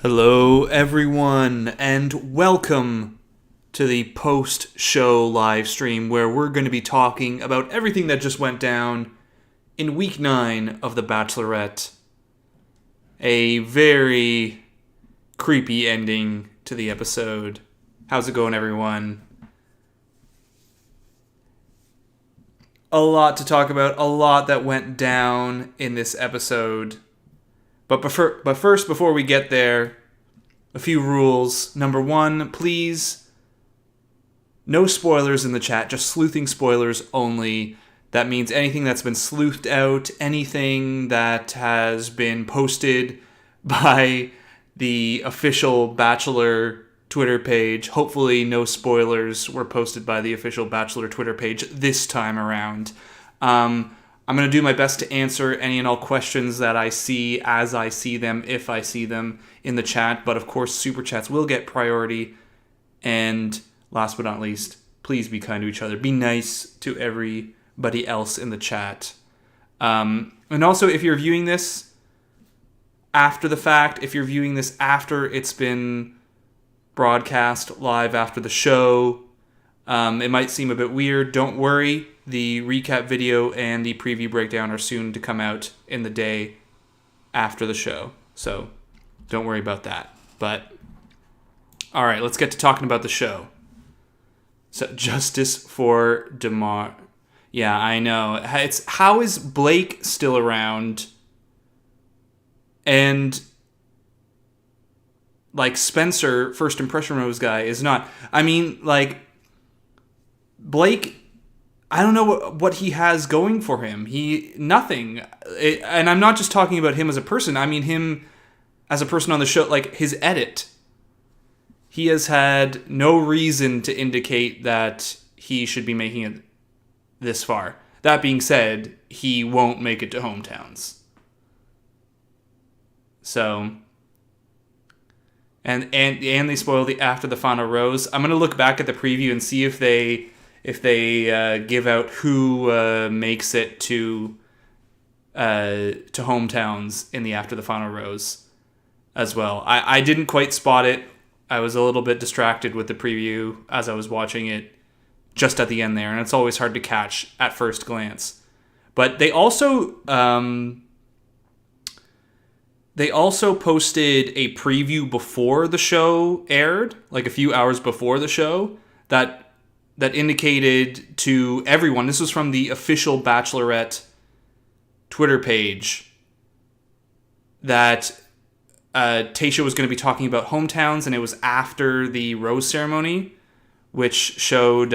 Hello, everyone, and welcome to the post-show live stream where we're going to be talking about everything that just went down in week 9 of The Bachelorette. A very creepy ending to the episode. How's it going, everyone? A lot to talk about, a lot that went down in this episode. But first, before we get there, a few rules. Number 1, please, no spoilers in the chat, just sleuthing spoilers only. That means anything that's been sleuthed out, anything that has been posted by the official Bachelor Twitter page. Hopefully no spoilers were posted by the official Bachelor Twitter page this time around. I'm going to do my best to answer any and all questions that I see as I see them, if I see them in the chat. But of course, super chats will get priority. And last but not least, please be kind to each other. Be nice to everybody else in the chat. And also, if you're viewing this after the fact, if you're viewing this after it's been broadcast live after the show, it might seem a bit weird. Don't worry. The recap video and the preview breakdown are soon to come out in the day after the show. So don't worry about that. But all right, let's get to talking about the show. So justice for DeMar. Yeah, I know. It's how is Blake still around? And like Spencer, first impression rose guy, is not. I mean, like Blake, I don't know what he has going for him. Nothing. And I'm not just talking about him as a person. I mean him as a person on the show, like his edit. He has had no reason to indicate that he should be making it this far. That being said, he won't make it to hometowns. So, and they spoiled the after the final rose. I'm gonna look back at the preview and see if they give out who makes it to hometowns in the after the final rose as well. I didn't quite spot it. I was a little bit distracted with the preview as I was watching it just at the end there, and it's always hard to catch at first glance. But they also posted a preview before the show aired, like a few hours before the show, that indicated to everyone, this was from the official Bachelorette Twitter page, that Tayshia was going to be talking about hometowns, and it was after the rose ceremony, which showed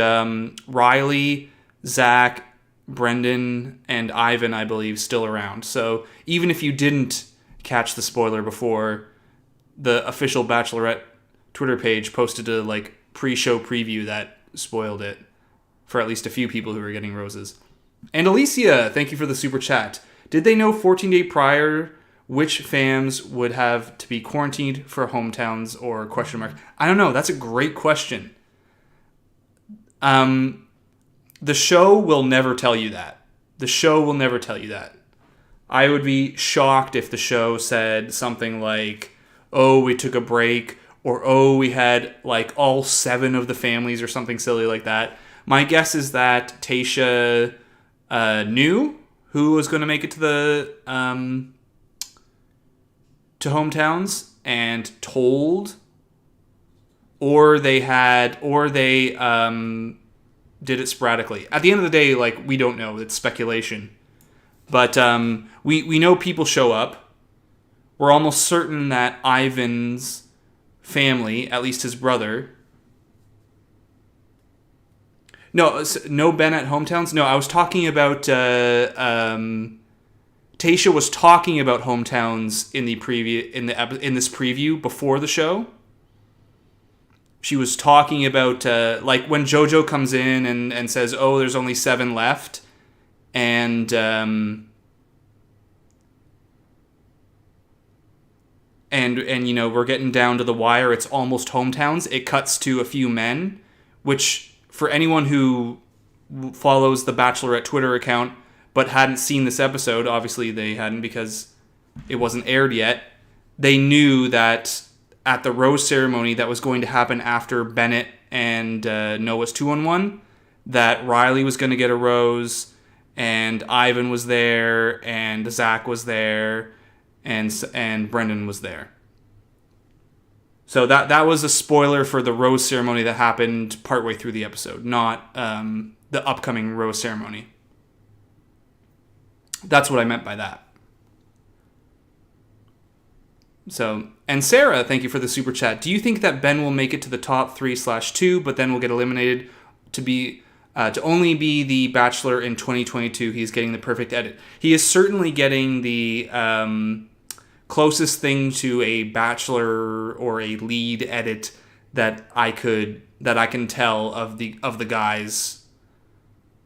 Riley, Zach, Brendan, and Ivan, I believe, still around. So even if you didn't catch the spoiler before, the official Bachelorette Twitter page posted a pre-show preview that spoiled it for at least a few people who were getting roses. And Alicia, thank you for the super chat. Did they know 14 days prior which fams would have to be quarantined for hometowns or question mark? I don't know. That's a great question. The show will never tell you that. The show will never tell you that. I would be shocked if the show said something like, oh, we took a break, or, oh, we had, all 7 of the families or something silly like that. My guess is that Tayshia knew who was going to make it to the to hometowns and told, or they did it sporadically. At the end of the day, we don't know. It's speculation. But we know people show up. We're almost certain that Ivan's family, at least his brother. No Bennett hometowns. No, I was talking about Tayshia was talking about hometowns in this preview before the show. She was talking about when Jojo comes in and says, "Oh, there's only 7 left," and we're getting down to the wire. It's almost hometowns. It cuts to a few men, which for anyone who follows the Bachelorette Twitter account but hadn't seen this episode, obviously they hadn't because it wasn't aired yet, they knew that at the rose ceremony that was going to happen after Bennett and Noah's 2-on-1, that Riley was going to get a rose, and Ivan was there, and Zach was there, and Brendan was there. So that was a spoiler for the rose ceremony that happened partway through the episode, not the upcoming rose ceremony. That's what I meant by that. So, and Sarah, thank you for the super chat. Do you think that Ben will make it to the top 3/2, but then will get eliminated to only be the Bachelor in 2022? He's getting the perfect edit. He is certainly getting the closest thing to a Bachelor or a lead edit that I can tell of the guys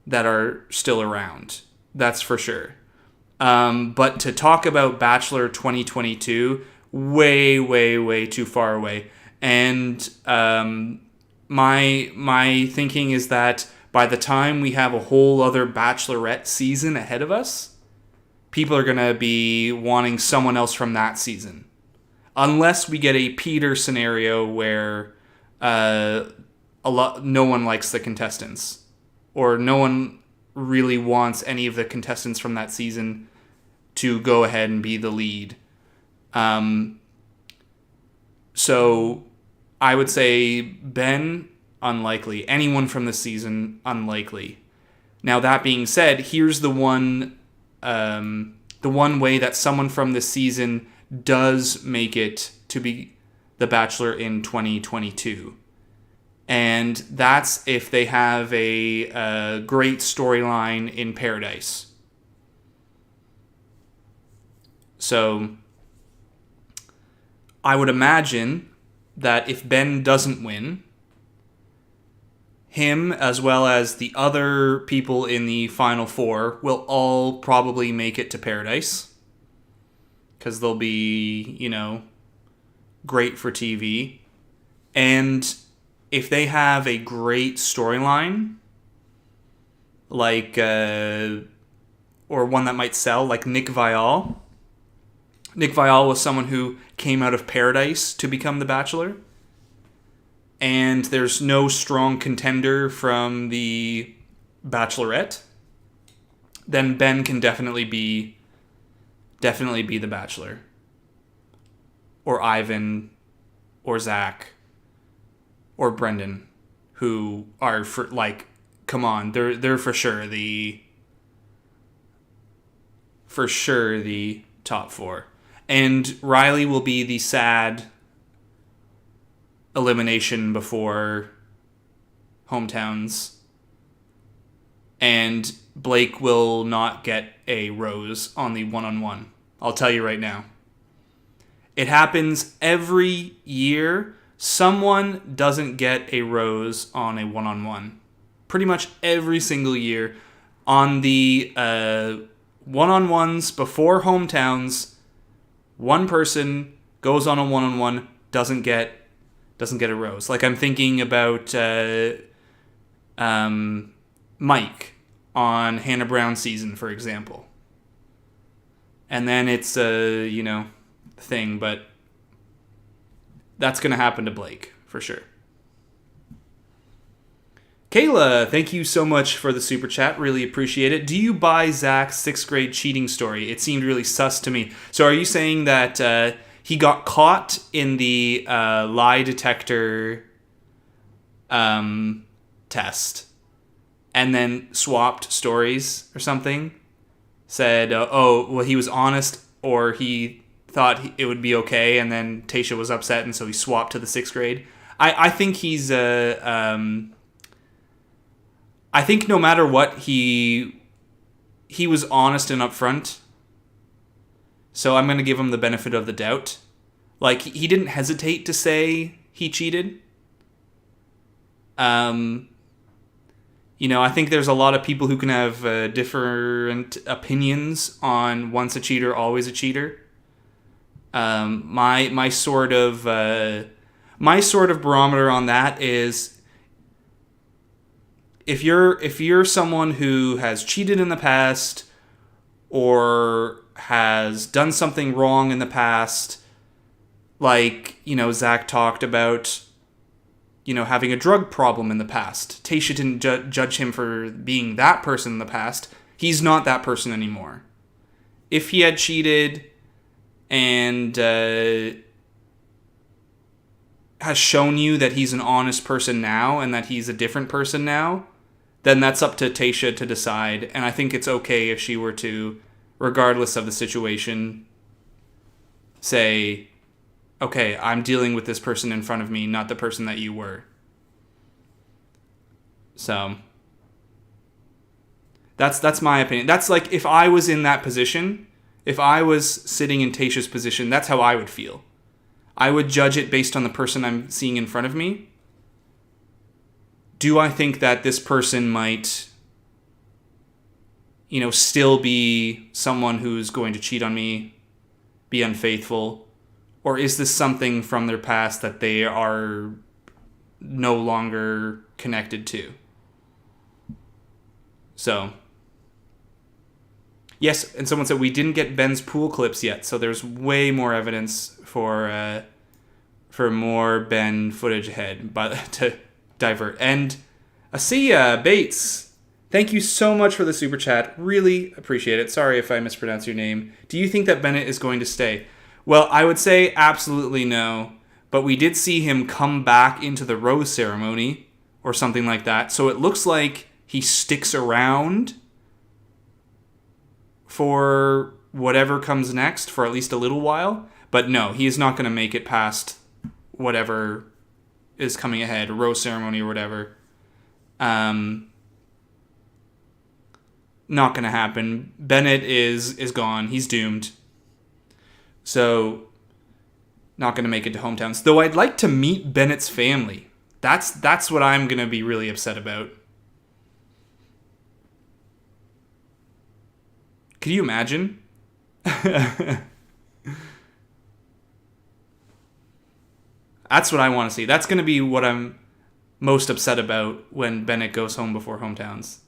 that are still around. That's for sure. But to talk about Bachelor 2022, way, way, way too far away. And my thinking is that by the time we have a whole other Bachelorette season ahead of us, people are going to be wanting someone else from that season. Unless we get a Peter scenario where no one likes the contestants, or no one really wants any of the contestants from that season to go ahead and be the lead. So I would say Ben, unlikely. Anyone from this season, unlikely. Now, that being said, here's the one way that someone from this season does make it to be the Bachelor in 2022. And that's if they have a great storyline in Paradise. So I would imagine that if Ben doesn't win, him as well as the other people in the final four will all probably make it to Paradise. Because they'll be, great for TV. And if they have a great storyline, like, or one that might sell, like Nick Viall. Nick Viall was someone who came out of Paradise to become the Bachelor. And there's no strong contender from the Bachelorette. Then Ben can definitely be the Bachelor. Or Ivan, or Zach, or Brendan, who are come on, they're for sure the top four. And Riley will be the sad elimination before hometowns. And Blake will not get a rose on the 1-on-1. I'll tell you right now. It happens every year. Someone doesn't get a rose on a 1-on-1. Pretty much every single year. On the 1-on-1s before hometowns, one person goes on a 1-on-1, doesn't get a rose. Like, I'm thinking about Mike on Hannah Brown's season, for example. And then it's a thing, but that's going to happen to Blake for sure. Kayla, thank you so much for the super chat. Really appreciate it. Do you buy Zach's 6th grade cheating story? It seemed really sus to me. So are you saying that he got caught in the lie detector test and then swapped stories or something? Said, he was honest, or he thought it would be okay, and then Tayshia was upset, and so he swapped to the 6th grade. I think he's I think no matter what, he was honest and upfront. So I'm going to give him the benefit of the doubt. Like, he didn't hesitate to say he cheated. I think there's a lot of people who can have different opinions on once a cheater, always a cheater. My sort of barometer on that is, if you're someone who has cheated in the past or has done something wrong in the past, Like, Zach talked about, having a drug problem in the past. Tayshia didn't judge him for being that person in the past. He's not that person anymore. If he had cheated and has shown you that he's an honest person now and that he's a different person now, then that's up to Tayshia to decide. And I think it's okay if she were to, regardless of the situation, say, okay, I'm dealing with this person in front of me, not the person that you were. So that's my opinion. That's like, if I was in that position, if I was sitting in Tayshia's position, that's how I would feel. I would judge it based on the person I'm seeing in front of me. Do I think that this person might, still be someone who's going to cheat on me, be unfaithful? Or is this something from their past that they are no longer connected to? So, yes, and someone said we didn't get Ben's pool clips yet, so there's way more evidence for more Ben footage ahead, but to divert. And Asiya Bates, thank you so much for the super chat. Really appreciate it. Sorry if I mispronounced your name. Do you think that Bennett is going to stay? Well, I would say absolutely no, but we did see him come back into the rose ceremony or something like that, so it looks like he sticks around for whatever comes next for at least a little while. But no, he is not going to make it past whatever is coming ahead, rose ceremony or whatever. Not going to happen. Bennett is gone. He's doomed. So, not going to make it to hometowns. Though I'd like to meet Bennett's family. That's what I'm going to be really upset about. Could you imagine? That's what I want to see. That's going to be what I'm most upset about when Bennett goes home before hometowns.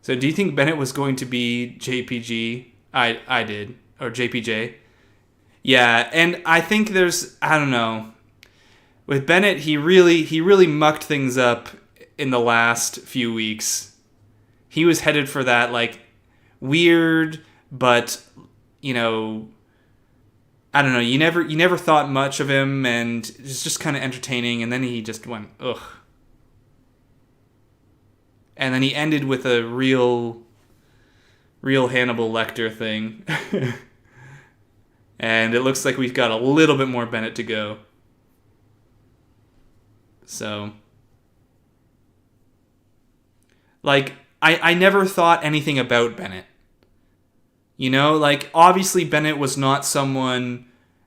So do you think Bennett was going to be JPG? I did. Or JPJ. Yeah, and I think I don't know. With Bennett, he really mucked things up in the last few weeks. He was headed for that, like, weird, but, I don't know, you never thought much of him, and it was just kind of entertaining, and then he just went, ugh. And then he ended with a real Hannibal Lecter thing. And it looks like we've got a little bit more Bennett to go. So, like, I never thought anything about Bennett. Like, obviously Bennett was not someone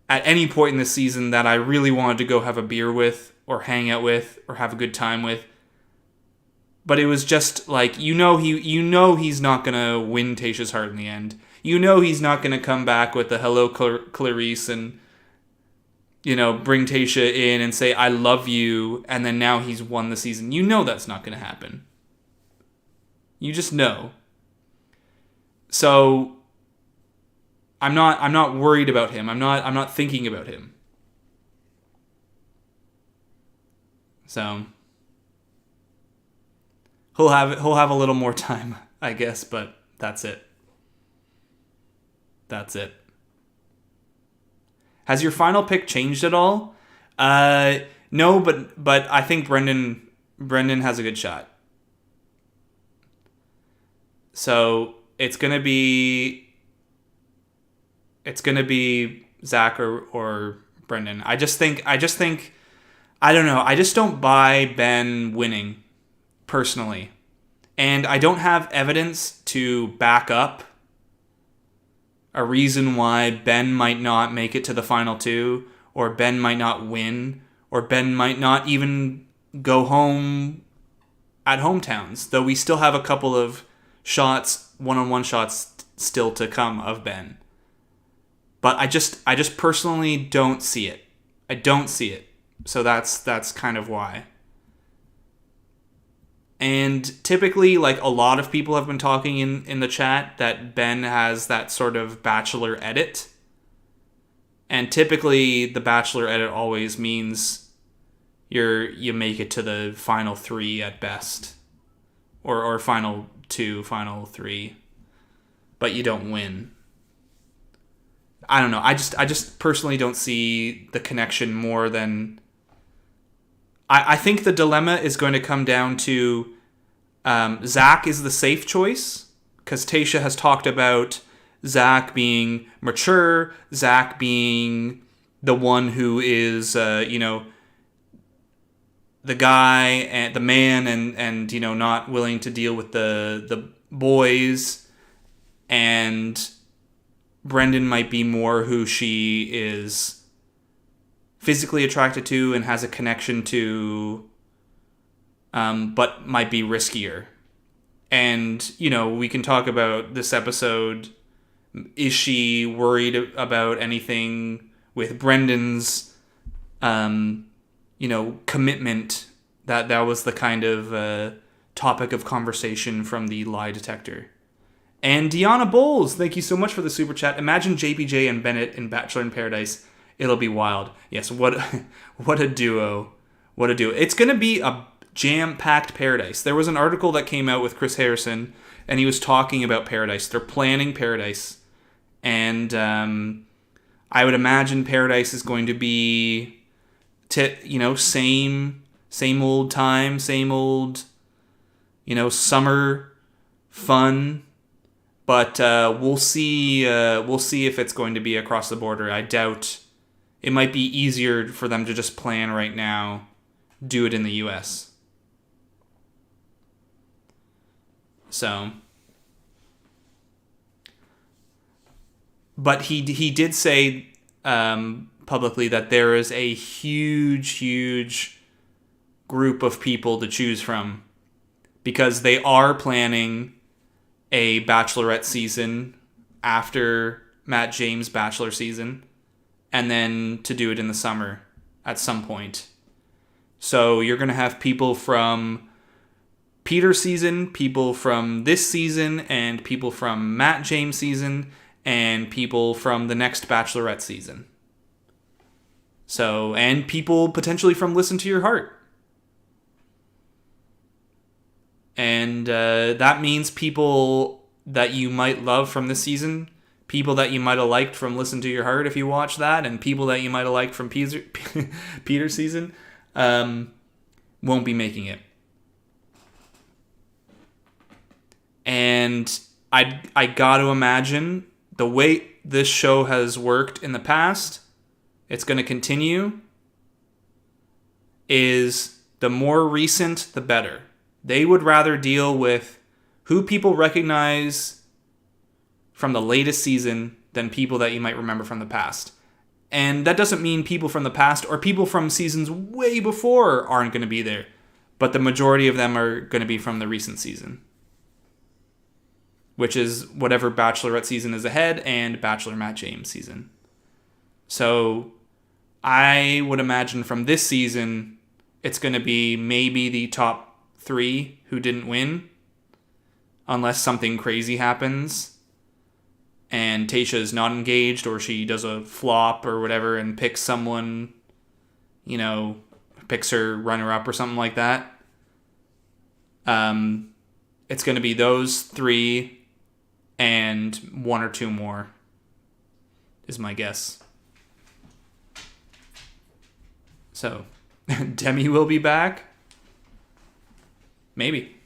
at any point in the season that I really wanted to go have a beer with, or hang out with, or have a good time with. But it was just, like, he's not going to win Tayshia's heart in the end. He's not going to come back with the hello Clarice and, bring Tayshia in and say, I love you, and then now he's won the season. That's not going to happen. You just know. So I'm not worried about him. I'm not thinking about him. So he'll have a little more time, I guess, but that's it. That's it. Has your final pick changed at all? No, but I think Brendan has a good shot. So it's gonna be Zach or Brendan. I just think I don't know. I just don't buy Ben winning personally, and I don't have evidence to back up a reason why Ben might not make it to the final two, or Ben might not win, or Ben might not even go home at hometowns, though we still have a couple of shots, one-on-one shots still to come of Ben. But I just personally don't see it. I don't see it. So that's kind of why. And typically, like, a lot of people have been talking in the chat that Ben has that sort of Bachelor edit. And typically, the Bachelor edit always means you make it to the final 3 at best, or final 2, final 3, but you don't win. I don't know. I just personally don't see the connection more than. I think the dilemma is going to come down to Zach is the safe choice, because Tayshia has talked about Zach being mature, Zach being the one who is, the guy and the man, and not willing to deal with the boys, and Brendan might be more who she is physically attracted to and has a connection to, but might be riskier. And, we can talk about this episode. Is she worried about anything with Brendan's, commitment? That was the kind of topic of conversation from the lie detector. And Deanna Bowles, thank you so much for the super chat. Imagine JPJ and Bennett in Bachelor in Paradise. It'll be wild. Yes, what a duo. What a duo. It's going to be a jam-packed Paradise. There was an article that came out with Chris Harrison, and he was talking about Paradise. They're planning Paradise. And I would imagine Paradise is going to be, same old time, same old, summer fun. But we'll see. We'll see if it's going to be across the border. I doubt. It might be easier for them to just plan right now, do it in the U.S. So, but he did say publicly that there is a huge group of people to choose from, because they are planning a Bachelorette season after Matt James' Bachelor season, and then to do it in the summer at some point. So you're going to have people from Peter's season, people from this season, and people from Matt James' season, and people from the next Bachelorette season. So, and people potentially from Listen to Your Heart. And that means people that you might love from this season, people that you might have liked from Listen to Your Heart if you watch that, and people that you might have liked from Peter's season won't be making it. And I got to imagine the way this show has worked in the past, it's going to continue, is the more recent, the better. They would rather deal with who people recognize from the latest season than people that you might remember from the past. And that doesn't mean people from the past or people from seasons way before aren't going to be there. But the majority of them are going to be from the recent season, which is whatever Bachelorette season is ahead and Bachelor Matt James season. So I would imagine from this season, it's going to be maybe the top 3 who didn't win, unless something crazy happens and Tayshia is not engaged, or she does a flop or whatever and picks someone, picks her runner-up or something like that. It's going to be those 3 and 1 or 2 more, is my guess. So, Demi will be back? Maybe.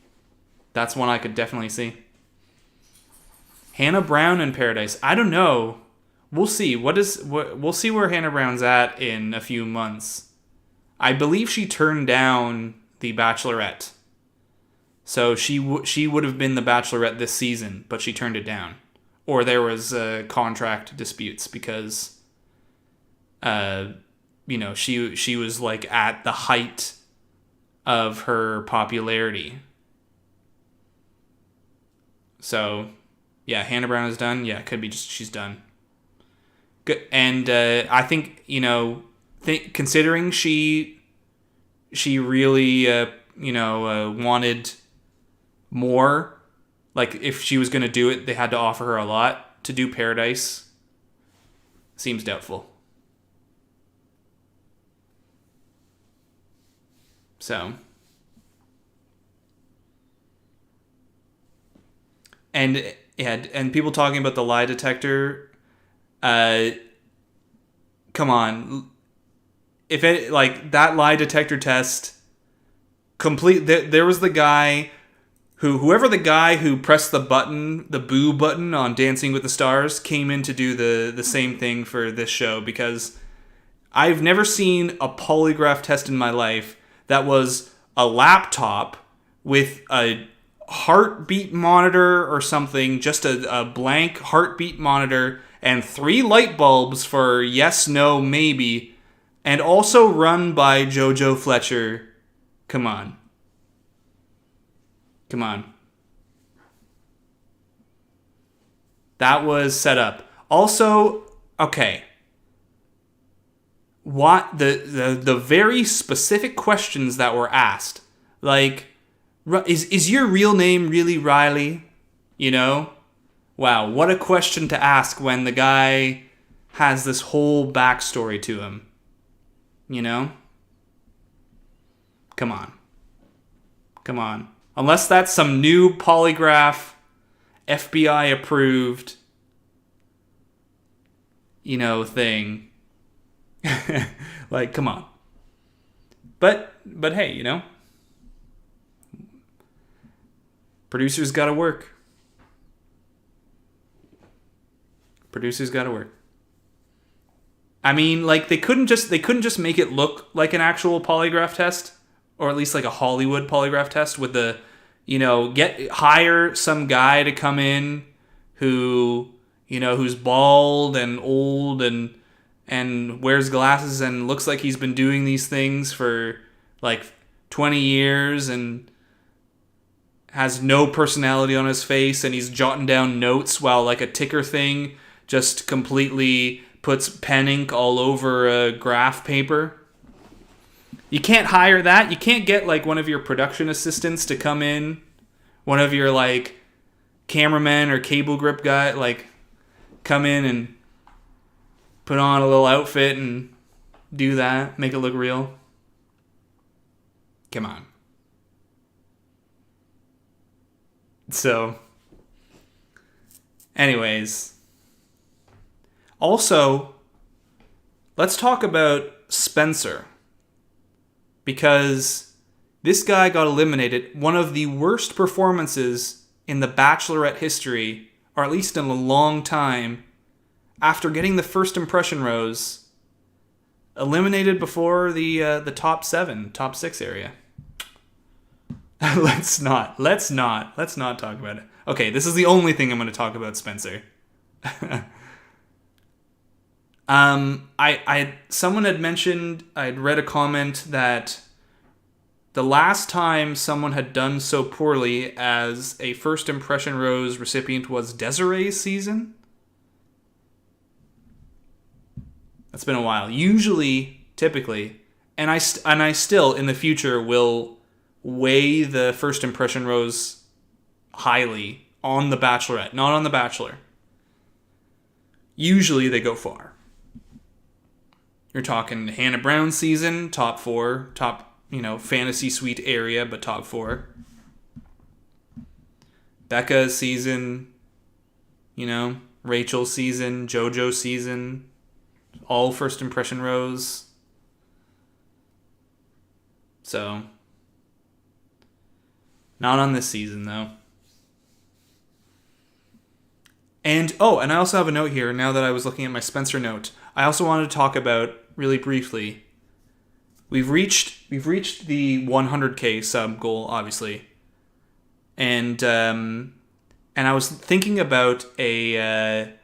That's one I could definitely see. Hannah Brown in Paradise. I don't know. We'll see. We'll see where Hannah Brown's at in a few months. I believe she turned down the Bachelorette. So she would have been the Bachelorette this season, but she turned it down. Or there was contract disputes because she was like at the height of her popularity. So, yeah, Hannah Brown is done. Yeah, it could be just she's done. Good. And I think, considering she really, wanted more, like if she was going to do it, they had to offer her a lot to do Paradise. Seems doubtful. So, and yeah, and people talking about the lie detector. Come on, if it like that lie detector test, there was the guy whoever the guy who pressed the button, the boo button on Dancing with the Stars, came in to do the same thing for this show, because I've never seen a polygraph test in my life that was a laptop with a heartbeat monitor or something, just a blank heartbeat monitor, and 3 light bulbs for yes, no, maybe, and also run by Jojo Fletcher. Come on. Come on. That was set up. Also, okay. What the very specific questions that were asked, like, is your real name really Riley? You know? Wow, what a question to ask when the guy has this whole backstory to him. You know? Come on. Come on. Unless that's some new polygraph, FBI approved, thing. Like, come on. But hey, producers gotta work. Producers gotta work. I mean, like, they couldn't just make it look like an actual polygraph test, or at least like a Hollywood polygraph test with the, hire some guy to come in who's bald and old and wears glasses and looks like he's been doing these things for like 20 years and has no personality on his face, and he's jotting down notes while like a ticker thing just completely puts pen ink all over a graph paper. You can't hire that. You can't get like one of your production assistants to come in, one of your like cameramen or cable grip guy, like come in and put on a little outfit and do that, make it look real. Come on. So, anyways, also, let's talk about Spencer, because this guy got eliminated. One of the worst performances in the Bachelorette history, or at least in a long time, after getting the first impression rose, eliminated before the top 6 area. Let's not talk about it. Okay, this is the only thing I'm going to talk about Spencer. Someone had mentioned, I'd read a comment that the last time someone had done so poorly as a first impression rose recipient was Desiree's season. That's been a while. Typically, and I still in the future will weigh the first impression rose highly on The Bachelorette, not on The Bachelor. Usually they go far. You're talking Hannah Brown's season, top 4, fantasy suite area, but top 4. Becca's season, Rachel's season, Jojo's season, all first impression rose. So, not on this season, though. And I also have a note here, now that I was looking at my Spencer note. I also wanted to talk about, really briefly, we've reached the 100K sub goal, obviously. And I was thinking about a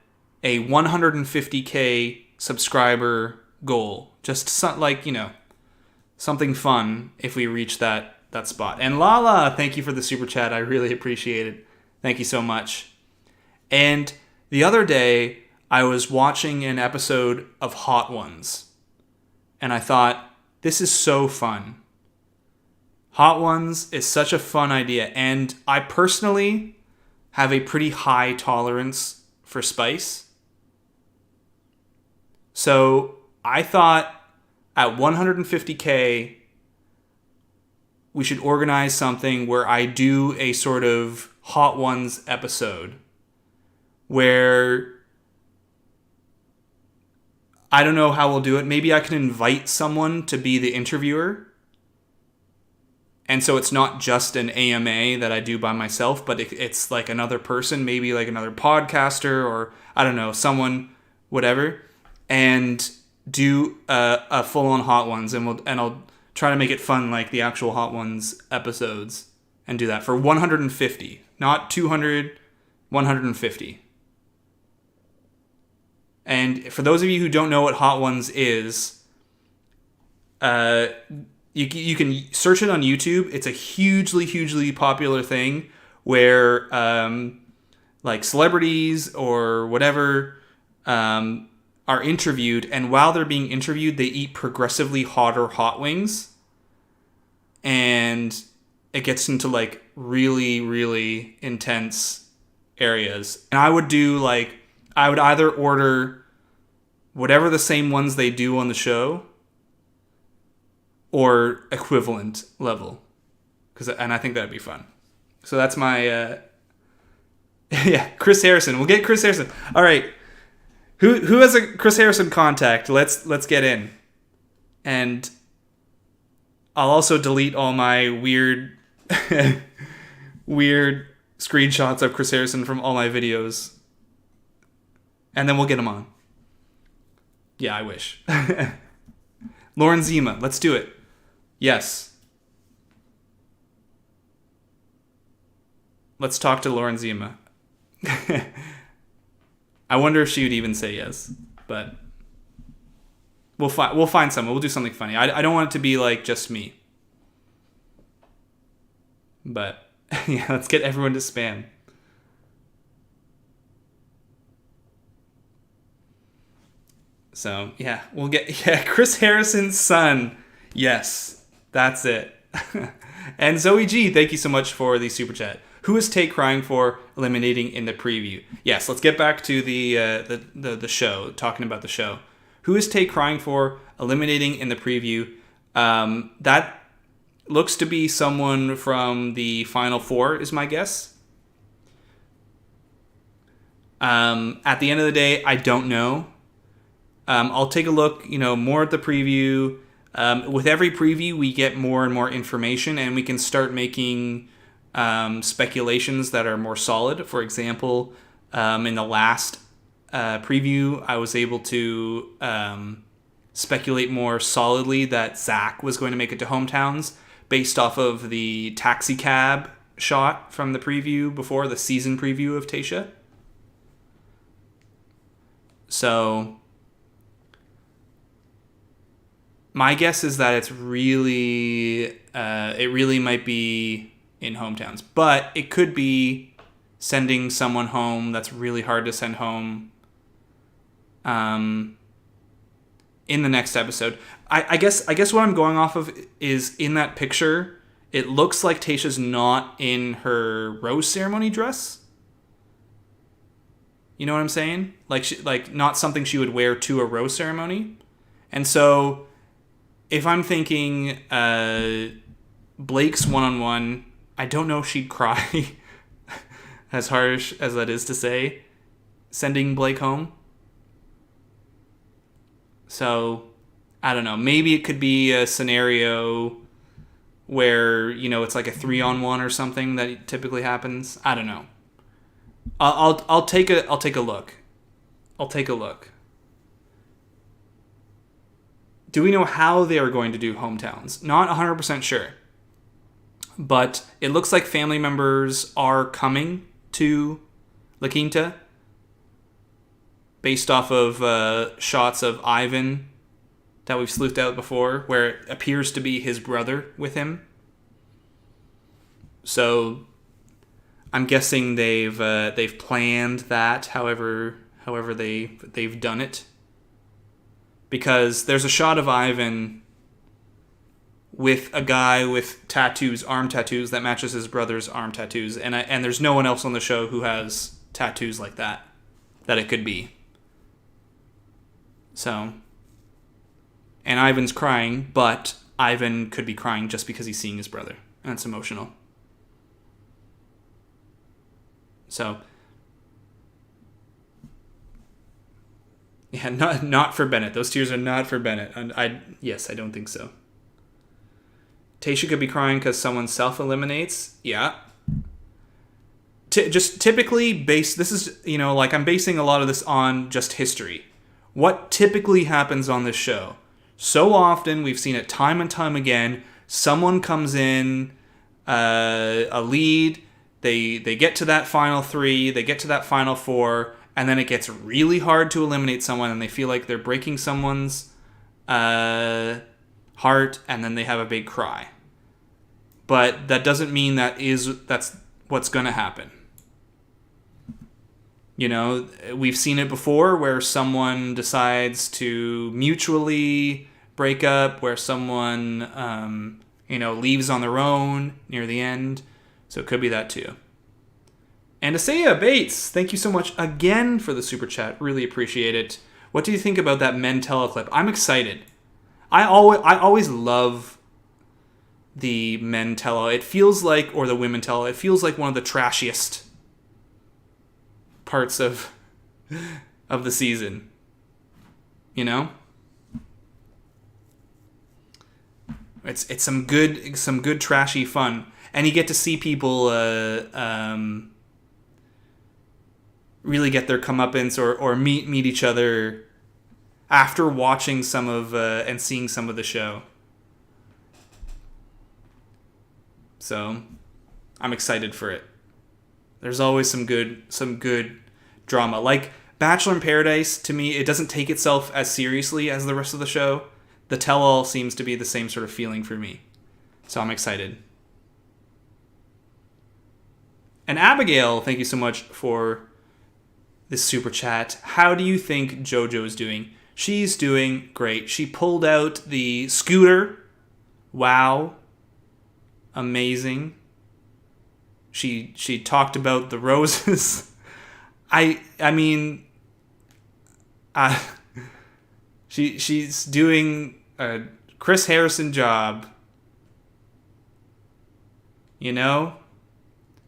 150K subscriber goal. Just something fun if we reach that spot. And Lala, thank you for the super chat. I really appreciate it. Thank you so much. And the other day, I was watching an episode of Hot Ones, and I thought, this is so fun. Hot Ones is such a fun idea, and I personally have a pretty high tolerance for spice. So I thought at 150K, we should organize something where I do a sort of Hot Ones episode where I don't know how we'll do it. Maybe I can invite someone to be the interviewer. And so it's not just an AMA that I do by myself, but it's like another person, maybe like another podcaster or I don't know, someone, whatever, and do a full-on Hot Ones, and I'll try to make it fun like the actual Hot Ones episodes, and do that for 150, not 200, 150. And for those of you who don't know what Hot Ones is, you can search it on YouTube. It's a hugely popular thing where like celebrities or whatever are interviewed, and while they're being interviewed, they eat progressively hotter hot wings, and it gets into like really intense areas. And I would either order whatever the same ones they do on the show or equivalent level, and I think that'd be fun. So that's my yeah, Chris Harrison. We'll get Chris Harrison. All right, who has a Chris Harrison contact? Let's get in, and I'll also delete all my weird screenshots of Chris Harrison from all my videos, and then we'll get him on. Yeah, I wish. Lauren Zima, let's do it. Yes. Let's talk to Lauren Zima. I wonder if she would even say yes, but we'll find someone. We'll do something funny. I don't want it to be like just me. But yeah, let's get everyone to spam. So yeah, we'll get Chris Harrison's son. Yes. That's it. And Zoe G, thank you so much for the super chat. Who is Tay crying for eliminating in the preview? Yes, let's get back to the show, talking about the show. Who is Tay crying for eliminating in the preview? That looks to be someone from the Final Four, is my guess. At the end of the day, I don't know. I'll take a look, more at the preview. With every preview, we get more and more information, and we can start making speculations that are more solid. For example, in the last preview, I was able to speculate more solidly that Zach was going to make it to Hometowns based off of the taxi cab shot from the preview before, the season preview of Tayshia. So my guess is that it really might be in Hometowns, but it could be sending someone home that's really hard to send home in the next episode. I guess what I'm going off of is in that picture, it looks like Tayshia's not in her rose ceremony dress. You know what I'm saying? Like not something she would wear to a rose ceremony. And so if I'm thinking Blake's one-on-one, I don't know if she'd cry, as harsh as that is to say, sending Blake home. So, I don't know. Maybe it could be a scenario where, it's like a 3-on-1 or something that typically happens. I don't know. I'll take a look. I'll take a look. Do we know how they are going to do Hometowns? Not 100% sure. But it looks like family members are coming to La Quinta based off of shots of Ivan that we've sleuthed out before, where it appears to be his brother with him. So I'm guessing they've planned that however they've done it. Because there's a shot of Ivan with a guy with tattoos, arm tattoos, that matches his brother's arm tattoos. And there's no one else on the show who has tattoos like that it could be. So, and Ivan's crying, but Ivan could be crying just because he's seeing his brother, and it's emotional. So, yeah, not for Bennett. Those tears are not for Bennett. And I don't think so. Tayshia could be crying because someone self-eliminates. Yeah. Just typically this is, I'm basing a lot of this on just history. What typically happens on this show? So often, we've seen it time and time again. Someone comes in, a lead, they get to that final 3, they get to that final 4, and then it gets really hard to eliminate someone, and they feel like they're breaking someone's heart, and then they have a big cry. But that doesn't mean that's what's going to happen. We've seen it before where someone decides to mutually break up, where someone, leaves on their own near the end. So it could be that too. And Asaya Bates, thank you so much again for the super chat. Really appreciate it. What do you think about that Men Tell-A-Clip? I'm excited. I always love the Men Tell-A. It feels like, or the Women Tell-A, it feels like one of the trashiest parts of the season. It's some good trashy fun, and you get to see people really get their comeuppance or meet each other after watching some of and seeing some of the show. So I'm excited for it. There's always some good drama. Like Bachelor in Paradise, to me, it doesn't take itself as seriously as the rest of the show. The Tell-All seems to be the same sort of feeling for me. So I'm excited. And Abigail, thank you so much for this super chat. How do you think Jojo is doing? She's doing great. She pulled out the scooter. Wow. Amazing. She talked about the roses. She's doing a Chris Harrison job.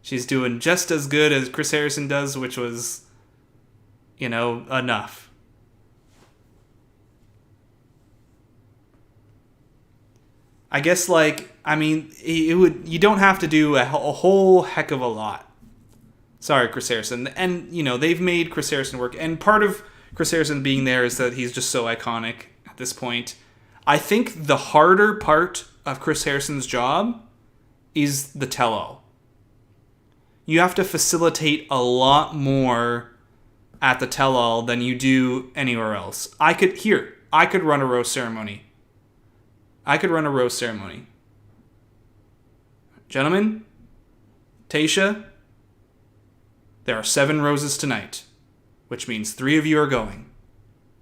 She's doing just as good as Chris Harrison does, which was, enough. I guess, you don't have to do a whole heck of a lot. Sorry, Chris Harrison. And, they've made Chris Harrison work. And part of Chris Harrison being there is that he's just so iconic at this point. I think the harder part of Chris Harrison's job is the tell-all. You have to facilitate a lot more at the tell-all than you do anywhere else. I could run a rose ceremony. Gentlemen, Tayshia, there are 7 roses tonight, which means 3 of you are going.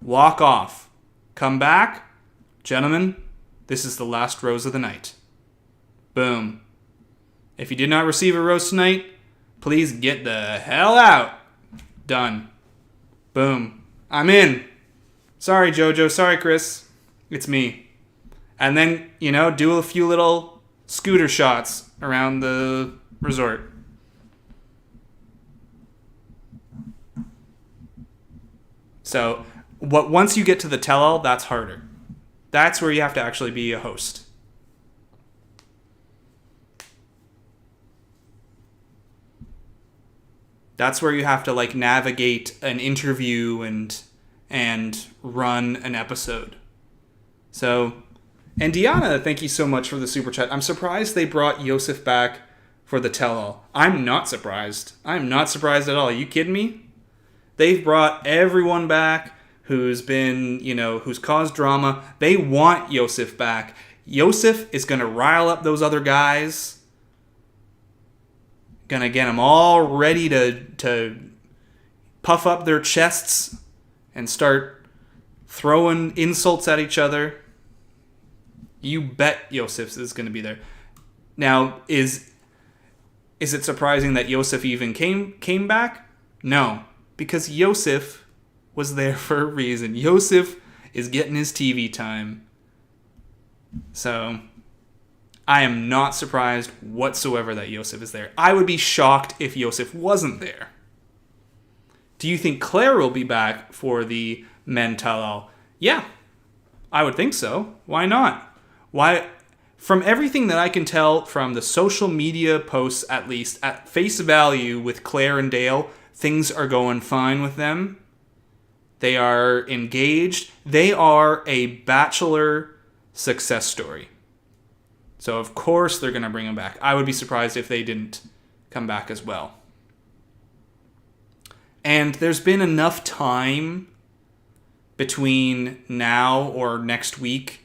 Walk off. Come back. Gentlemen, this is the last rose of the night. Boom. If you did not receive a rose tonight, please get the hell out. Done. Boom. I'm in. Sorry, Jojo. Sorry, Chris. It's me. And then, do a few little scooter shots around the resort. So, once you get to the tell-all, that's harder. That's where you have to actually be a host. That's where you have to navigate an interview and run an episode. So, and Deanna, thank you so much for the super chat. I'm surprised they brought Yosef back for the tell-all. I'm not surprised. I'm not surprised at all. Are you kidding me? They've brought everyone back who's been, who's caused drama. They want Yosef back. Yosef is going to rile up those other guys. Going to get them all ready to puff up their chests and start throwing insults at each other. You bet Yosef is going to be there. Now, is it surprising that Yosef even came back? No. Because Yosef was there for a reason. Yosef is getting his TV time. So I am not surprised whatsoever that Yosef is there. I would be shocked if Yosef wasn't there. Do you think Claire will be back for the Men Tell All? Yeah, I would think so. Why not? Why? From everything that I can tell from the social media posts, at least at face value with Clare and Dale, things are going fine with them. They are engaged. They are a Bachelor success story. So of course they're going to bring him back. I would be surprised if they didn't come back as well. And there's been enough time between now or next week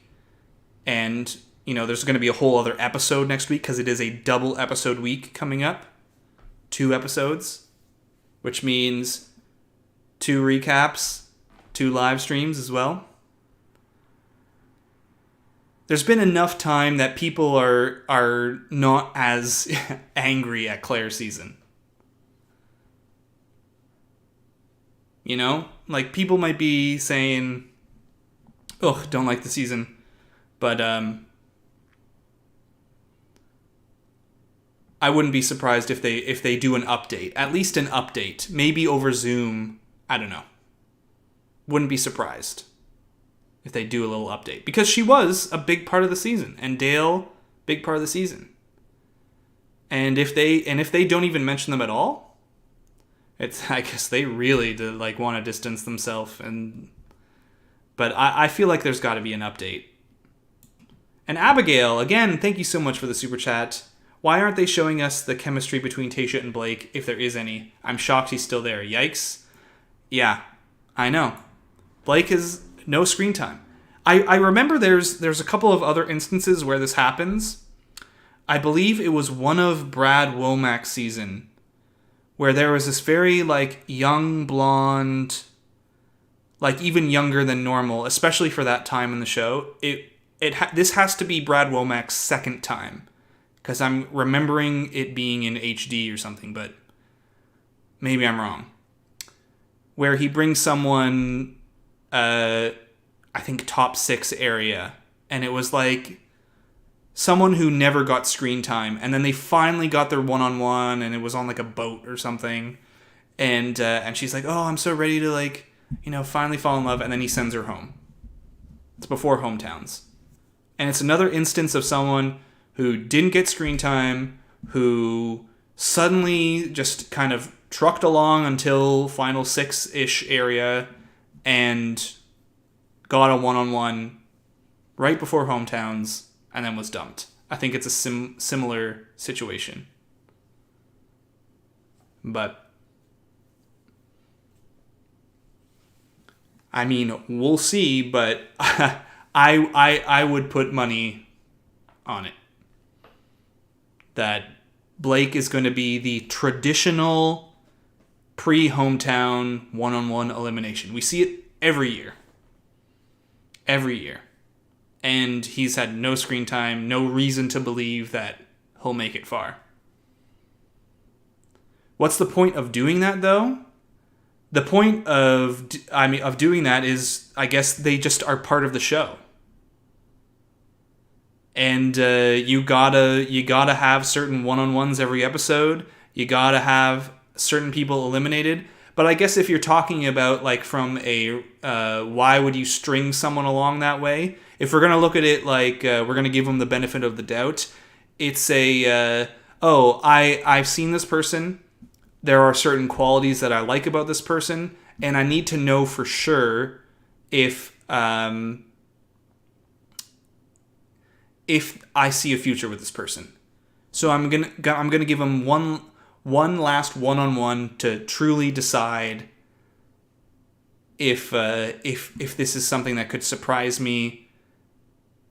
and, there's going to be a whole other episode next week because it is a double episode week coming up. 2 episodes, which means 2 recaps, 2 live streams as well. There's been enough time that people are not as angry at Claire's season. Like people might be saying, "Ugh, don't like the season," but I wouldn't be surprised if they do an update, at least an update, maybe over Zoom. I don't know. Wouldn't be surprised if they do a little update because she was a big part of the season, and Dale, big part of the season. And if they don't even mention them at all, I guess they really want to distance themselves. But I feel like there's got to be an update. And Abigail, again, thank you so much for the super chat. Why aren't they showing us the chemistry between Tayshia and Blake, if there is any? I'm shocked he's still there. Yikes. Yeah, I know. Blake has no screen time. I remember there's a couple of other instances where this happens. I believe it was one of Brad Womack's season where there was this very, young, blonde, even younger than normal, especially for that time in the show. This has to be Brad Womack's second time, because I'm remembering it being in HD or something, but maybe I'm wrong. Where he brings someone, I think top 6 area, and it was someone who never got screen time, and then they finally got their one-on-one, and it was on a boat or something, and she's like, "Oh, I'm so ready to finally fall in love," and then he sends her home. It's before Hometowns, and it's another instance of someone who didn't get screen time, who suddenly just kind of trucked along until final 6-ish area, and got a one-on-one right before Hometowns, and then was dumped. I think it's a similar situation. But I mean, we'll see, but I would put money on it that Blake is going to be the traditional pre-hometown one-on-one elimination. We see it every year. Every year. And he's had no screen time, no reason to believe that he'll make it far. What's the point of doing that, though? The point of doing that is, I guess they just are part of the show. And you gotta have certain one-on-ones every episode. You gotta have certain people eliminated. But I guess if you're talking about from a why would you string someone along that way? If we're gonna look at it we're gonna give them the benefit of the doubt, it's I've seen this person. There are certain qualities that I like about this person, and I need to know for sure if I see a future with this person. So I'm gonna give them one last one-on-one to truly decide if this is something that could surprise me,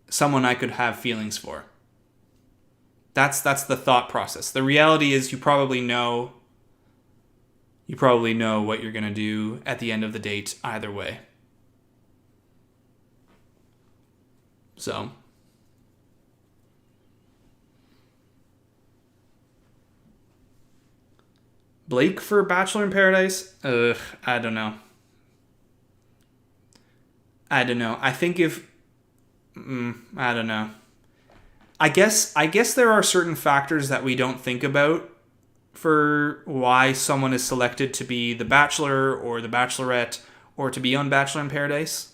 someone I could have feelings for. That's the thought process. The reality is you probably know what you're going to do at the end of the date either way. So Blake for Bachelor in Paradise? I don't know. I think if I don't know. I guess there are certain factors that we don't think about for why someone is selected to be the Bachelor or the Bachelorette or to be on Bachelor in Paradise.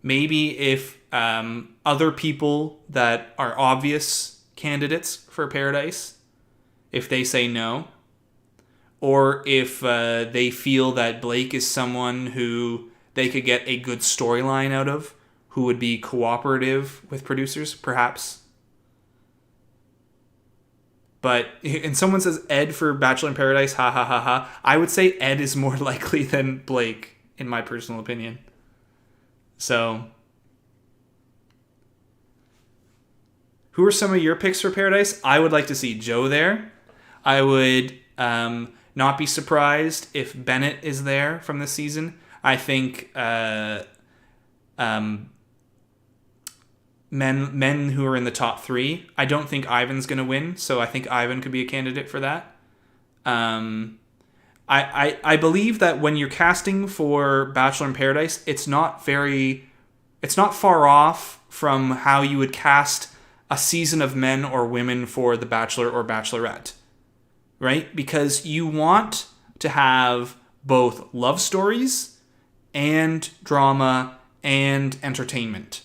Maybe if other people that are obvious candidates for Paradise, if they say no, or if they feel that Blake is someone who they could get a good storyline out of, who would be cooperative with producers, perhaps. But, and someone says Ed for Bachelor in Paradise, ha ha ha ha. I would say Ed is more likely than Blake, in my personal opinion. So, who are some of your picks for Paradise? I would like to see Joe there. I would not be surprised if Bennett is there from this season. I think men who are in the top 3. I don't think Ivan's going to win, so I think Ivan could be a candidate for that. I believe that when you're casting for Bachelor in Paradise, it's not far off from how you would cast a season of men or women for The Bachelor or Bachelorette, right? Because you want to have both love stories and drama and entertainment.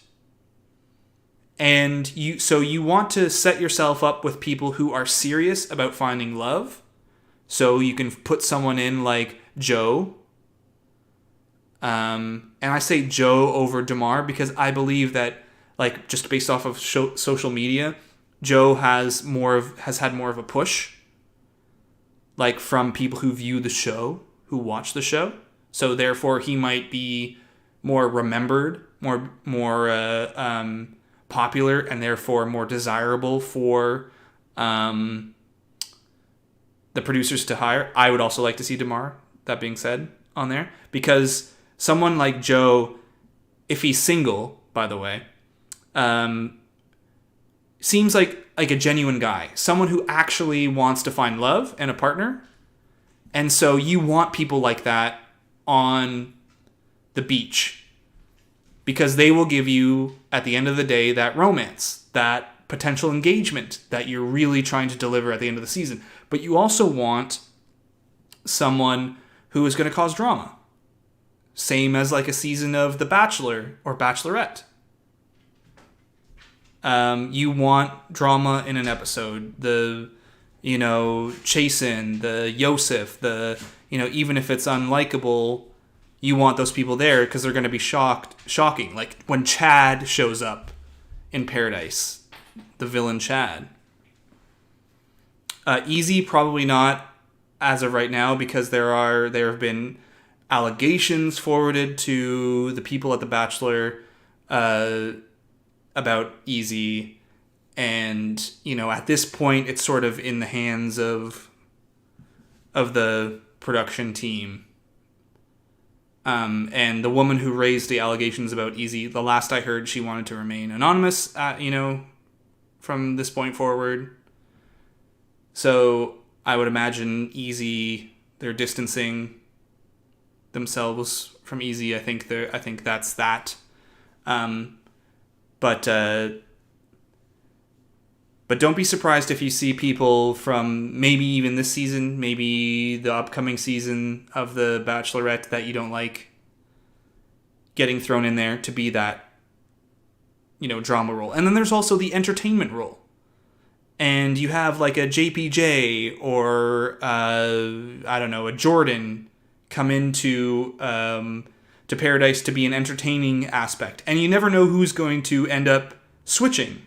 And you want to set yourself up with people who are serious about finding love. So you can put someone in like Joe. And I say Joe over Damar because I believe that, like, just based off of social media, Joe has had more of a push, like, from people who view the show, who watch the show. So therefore, he might be more remembered, more popular, and therefore more desirable for the producers to hire. I would also like to see Damar, that being said, on there, because someone like Joe, if he's single, by the way, seems like a genuine guy, someone who actually wants to find love and a partner. And so you want people like that on the beach, because they will give you, at the end of the day, that romance, that potential engagement that you're really trying to deliver at the end of the season. But you also want someone who is going to cause drama. Same as like a season of The Bachelor or Bachelorette. You want drama in an episode. The, Chasen, the Yosef, even if it's unlikable, you want those people there because they're going to be shocking. Like when Chad shows up in Paradise, the villain Chad. Easy, probably not as of right now, because there have been allegations forwarded to the people at The Bachelor about Easy, and at this point it's sort of in the hands of the production team. And the woman who raised the allegations about Easy, the last I heard, she wanted to remain anonymous, from this point forward. So I would imagine Easy, they're distancing themselves from Easy. I think that's that. But don't be surprised if you see people from maybe even this season, maybe the upcoming season of The Bachelorette that you don't like, getting thrown in there to be that, drama role. And then there's also the entertainment role. And you have like a JPJ or, a Jordan come into to Paradise to be an entertaining aspect. And you never know who's going to end up switching.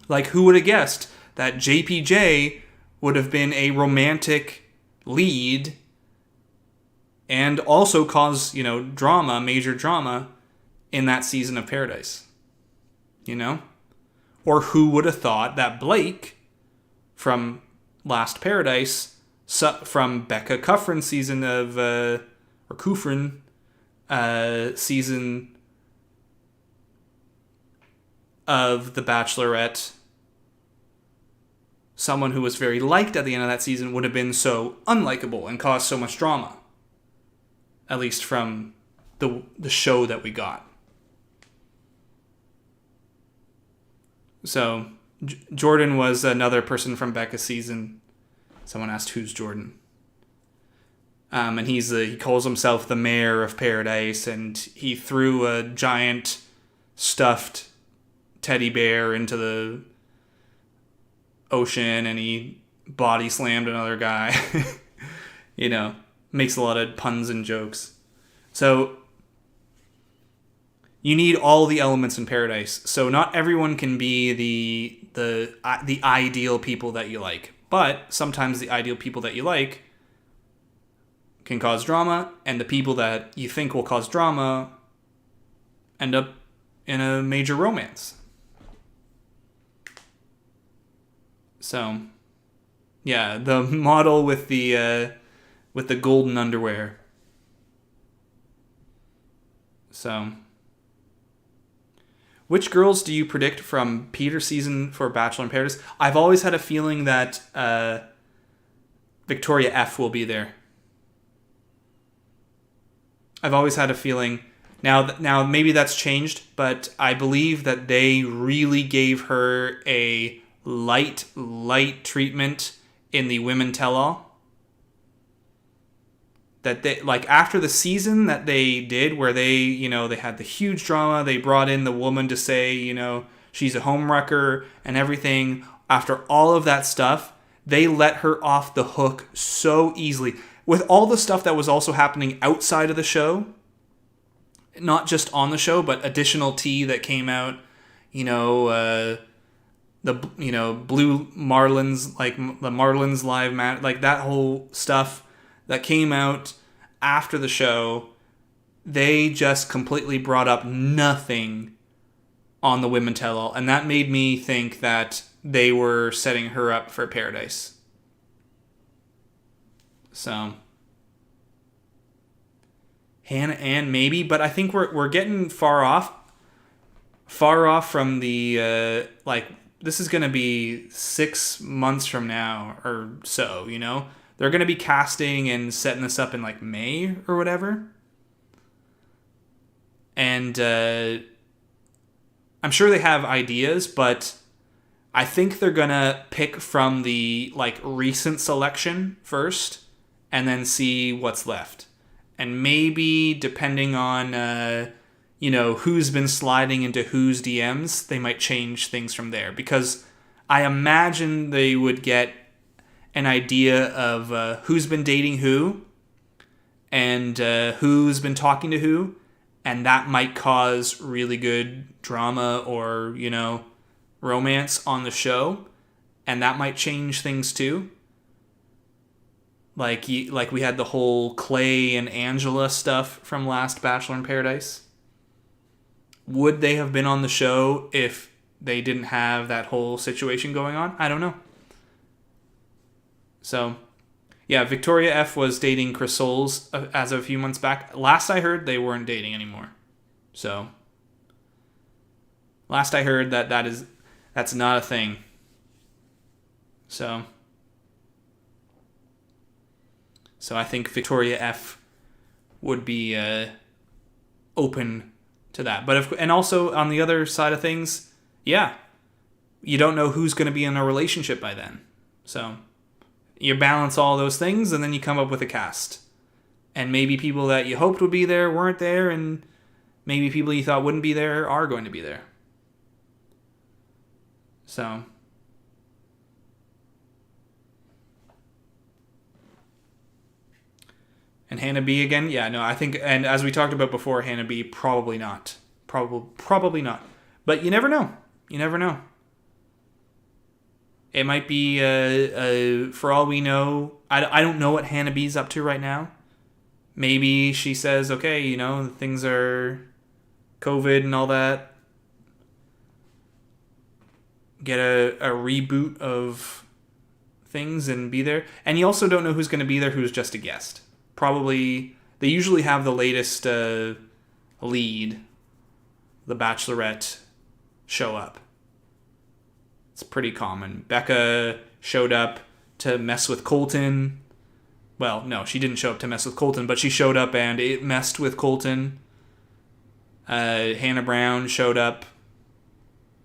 Like, who would have guessed that JPJ would have been a romantic lead and also cause, drama, major drama in that season of Paradise? Or who would have thought that Blake from Last Paradise, from Becca Kufrin's season of, or Kufrin season of The Bachelorette, someone who was very liked at the end of that season would have been so unlikable and caused so much drama. At least from the show that we got. So Jordan was another person from Becca's season. Someone asked, who's Jordan? And he calls himself the mayor of paradise, and he threw a giant stuffed teddy bear into the ocean, and he body slammed another guy. Makes a lot of puns and jokes. So you need all the elements in paradise. So not everyone can be the ideal people that you like, but sometimes the ideal people that you like can cause drama, and the people that you think will cause drama end up in a major romance. So, yeah, the model with the golden underwear. So, which girls do you predict from Peter's season for Bachelor in Paradise? I've always had a feeling that Victoria F will be there. I've always had a feeling. Now maybe that's changed, but I believe that they really gave her a light treatment in the Women Tell All. That they, like, after the season that they did, where they had the huge drama, they brought in the woman to say, she's a homewrecker and everything. After all of that stuff, they let her off the hook so easily. With all the stuff that was also happening outside of the show, not just on the show, but additional tea that came out, the Blue Marlins, like the Marlins live match, like that whole stuff that came out after the show, they just completely brought up nothing on the Women Tell All, and that made me think that they were setting her up for Paradise. So Hannah Ann maybe, but I think we're getting far off from the this is gonna be 6 months from now or so. They're gonna be casting and setting this up in like May or whatever, and I'm sure they have ideas, but I think they're gonna pick from the recent selection first, and then see what's left. And maybe, depending on, who's been sliding into whose DMs, they might change things from there. Because I imagine they would get an idea of who's been dating who, and who's been talking to who, and that might cause really good drama or, romance on the show, and that might change things too. Like we had the whole Clay and Angela stuff from last Bachelor in Paradise. Would they have been on the show if they didn't have that whole situation going on? I don't know. So, yeah, Victoria F was dating Chris Soules as of a few months back. Last I heard, they weren't dating anymore. So, last I heard that's not a thing. So I think Victoria F would be open to that. And also on the other side of things, yeah, you don't know who's going to be in a relationship by then. So you balance all those things, and then you come up with a cast. And maybe people that you hoped would be there weren't there, and maybe people you thought wouldn't be there are going to be there. So and Hannah B again, yeah, no, I think, and as we talked about before, Hannah B probably not. Probably not. But you never know. You never know. It might be, for all we know, I don't know what Hannah B's up to right now. Maybe she says, okay, things are COVID and all that. Get a reboot of things and be there. And you also don't know who's going to be there who's just a guest. Probably, they usually have the latest lead, the Bachelorette, show up. It's pretty common. Becca showed up to mess with Colton. Well, no, she didn't show up to mess with Colton, but she showed up and it messed with Colton. Hannah Brown showed up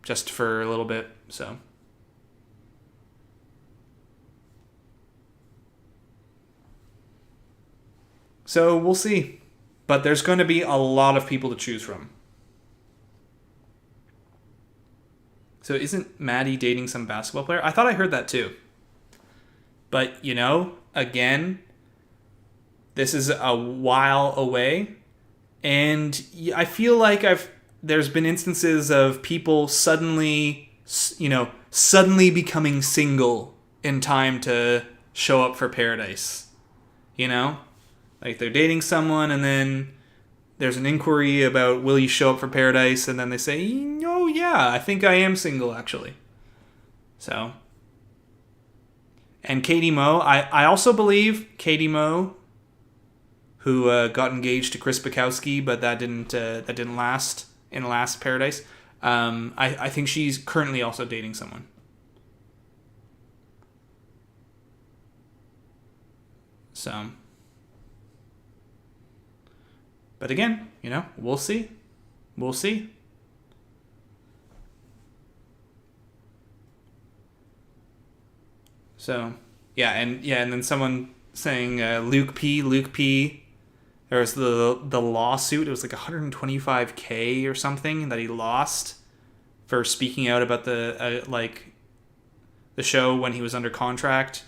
just for a little bit. So we'll see. But there's going to be a lot of people to choose from. So isn't Maddie dating some basketball player? I thought I heard that too. But, again, this is a while away. And I feel like there's been instances of people suddenly becoming single in time to show up for Paradise. Like they're dating someone and then there's an inquiry about will you show up for Paradise, and then they say, oh yeah, I think I am single actually. So, and Katie Mo, I also believe Katie Mo, who got engaged to Chris Bukowski, but that didn't last in the last Paradise. I think she's currently also dating someone. So, but again, we'll see. We'll see. So, and then someone saying Luke P. There was the lawsuit. It was like $125K or something that he lost for speaking out about the show when he was under contract.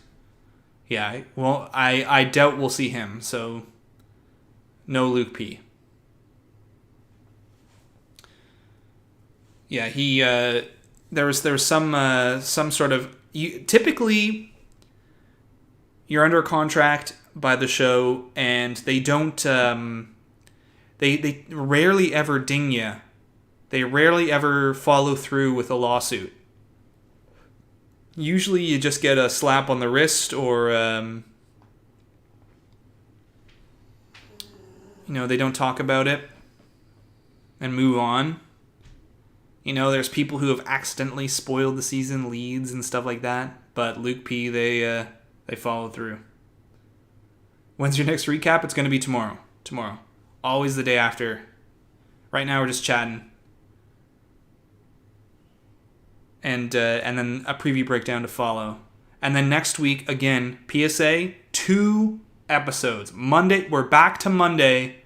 Yeah, well, I doubt we'll see him. So, no Luke P. Yeah, he there was some sort of typically you're under contract by the show and they don't they rarely ever ding you. They rarely ever follow through with a lawsuit. Usually you just get a slap on the wrist or they don't talk about it and move on. There's people who have accidentally spoiled the season leads and stuff like that, but Luke P, they follow through. When's your next recap? It's going to be tomorrow. Tomorrow. Always the day after. Right now we're just chatting. And then a preview breakdown to follow. And then next week, again, PSA, 2 episodes. Monday, we're back to Monday.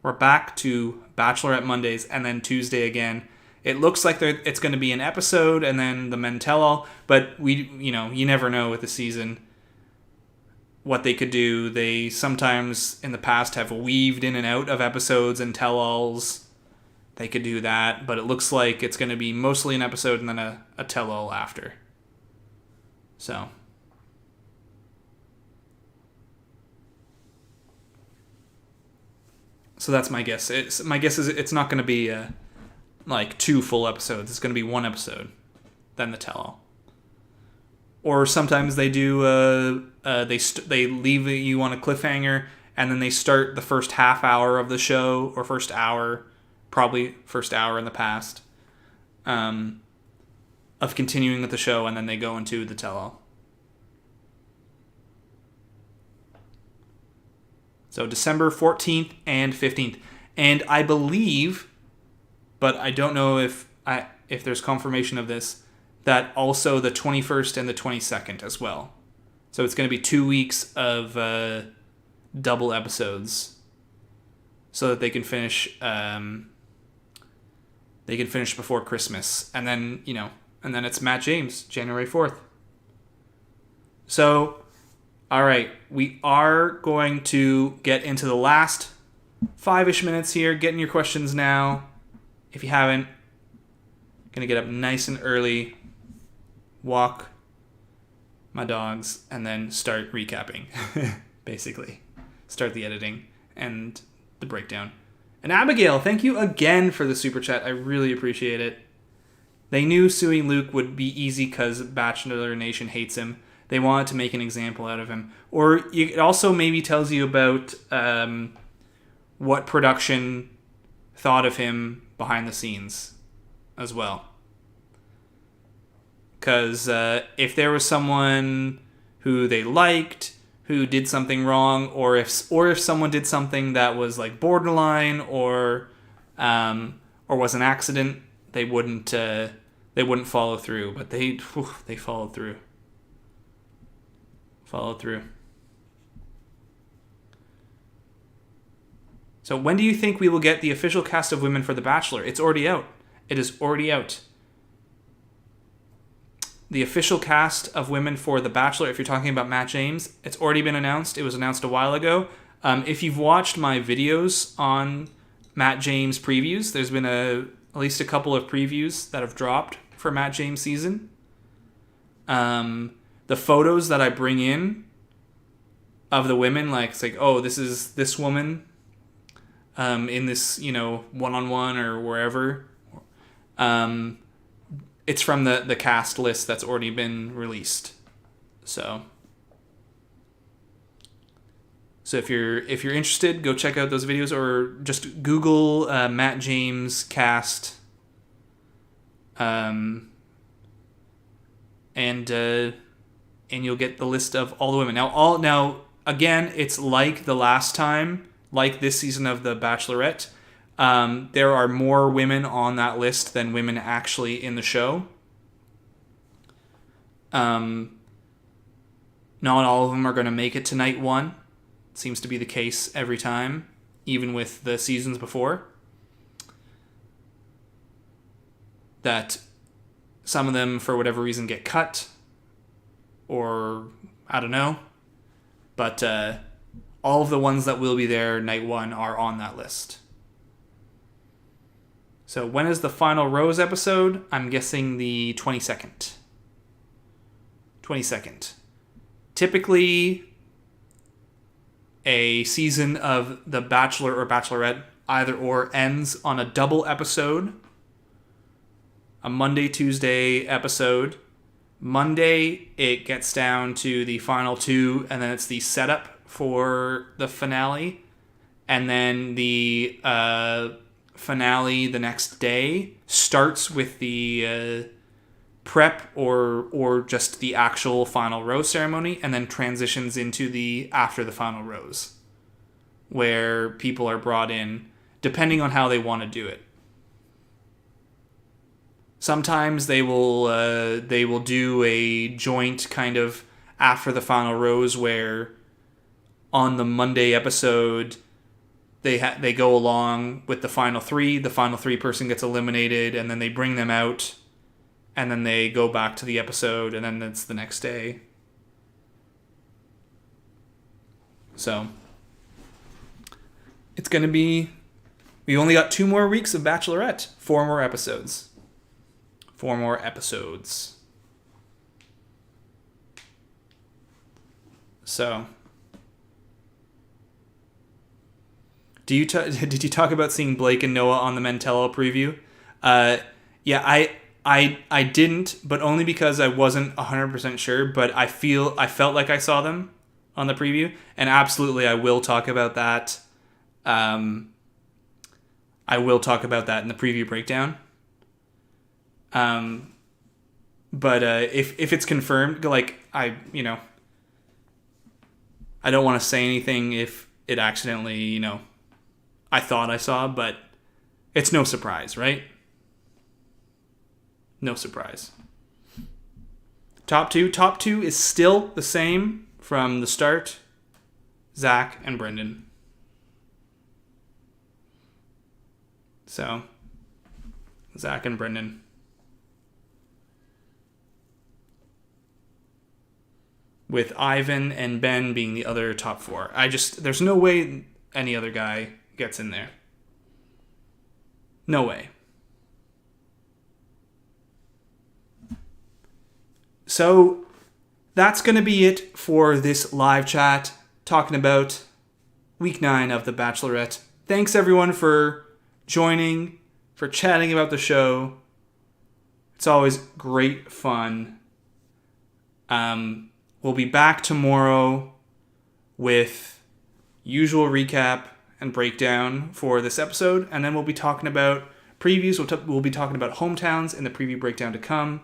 We're back to Bachelorette Mondays, and then Tuesday again. It looks like it's going to be an episode and then the men tell all, but you never know with the season what they could do. They sometimes in the past have weaved in and out of episodes and tell-alls. They could do that, but it looks like it's going to be mostly an episode and then a tell-all after. So that's my guess. My guess is it's not going to be 2 full episodes. It's going to be 1 episode, then the tell-all. Or sometimes they do. They leave you on a cliffhanger, and then they start the first half hour of the show, or first hour, probably first hour in the past, of continuing with the show, and then they go into the tell-all. So December 14th and 15th, and I believe, but I don't know if there's confirmation of this, that also the 21st and the 22nd as well. So it's going to be 2 weeks of double episodes, so that they can finish. They can finish before Christmas, and then and then it's Matt James, January 4th. So, all right, we are going to get into the last 5-ish minutes here. Get in your questions now. If you haven't, gonna get up nice and early, walk my dogs, and then start recapping, basically. Start the editing and the breakdown. And Abigail, thank you again for the super chat. I really appreciate it. They knew suing Luke would be easy because Bachelor Nation hates him. They wanted to make an example out of him. Or it also maybe tells you about what production thought of him behind the scenes as well. Because if there was someone who they liked, who did something wrong, or if someone did something that was like borderline or was an accident, they wouldn't they wouldn't follow through, but they followed through. Followed through. So when do you think we will get the official cast of women for The Bachelor? It's already out. It is already out. The official cast of women for The Bachelor, if you're talking about Matt James, it's already been announced. It was announced a while ago. If you've watched my videos on Matt James previews, there's been at least a couple of previews that have dropped for Matt James season. The photos that I bring in of the women, like it's like, oh, this is this woman in this, one-on-one or wherever. It's from the cast list that's already been released. So if you're interested, go check out those videos, or just Google Matt James cast, and you'll get the list of all the women. Now again, it's like the last time, like this season of The Bachelorette. There are more women on that list than women actually in the show. Not all of them are going to make it to night one. Seems to be the case every time, even with the seasons before. That some of them, for whatever reason, get cut. Or, I don't know. But all of the ones that will be there night one are on that list. So when is the final Rose episode? I'm guessing the 22nd. 22nd. Typically, a season of The Bachelor or Bachelorette, either or, ends on a double episode. A Monday-Tuesday episode. Monday, it gets down to the final two, and then it's the setup for the finale. And then the finale the next day starts with the prep or just the actual final rose ceremony, and then transitions into the after the final rose, where people are brought in depending on how they want to do it. Sometimes they will do a joint kind of after the final rose, where on the Monday episode they go along with the final three. The final three person gets eliminated, and then they bring them out, and then they go back to the episode, and then it's the next day. So it's going to be... We only got 2 more weeks of Bachelorette. 4 more episodes. 4 more episodes. So... Did you talk about seeing Blake and Noah on the Mentello preview? Yeah, I didn't, but only because I wasn't 100% sure, but I felt like I saw them on the preview, and absolutely I will talk about that. I will talk about that in the preview breakdown. But if it's confirmed, like I don't want to say anything if it accidentally, I thought I saw, but it's no surprise, right? No surprise. Top two is still the same from the start. Zach and Brendan. So, Zach and Brendan. With Ivan and Ben being the other top 4. There's no way any other guy gets in there. No way. So that's going to be it for this live chat talking about week 9 of The Bachelorette. Thanks everyone for joining, for chatting about the show. It's always great fun. We'll be back tomorrow with usual recap and breakdown for this episode, and then we'll be talking about previews. We'll be talking about hometowns in the preview breakdown to come.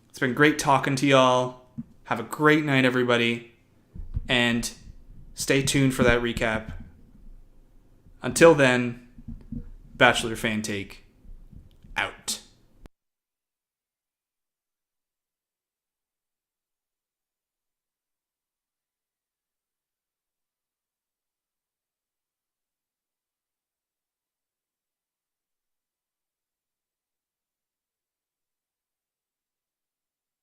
It's been great talking to y'all. Have a great night, everybody, and stay tuned for that recap. Until then, Bachelor Fan Take out.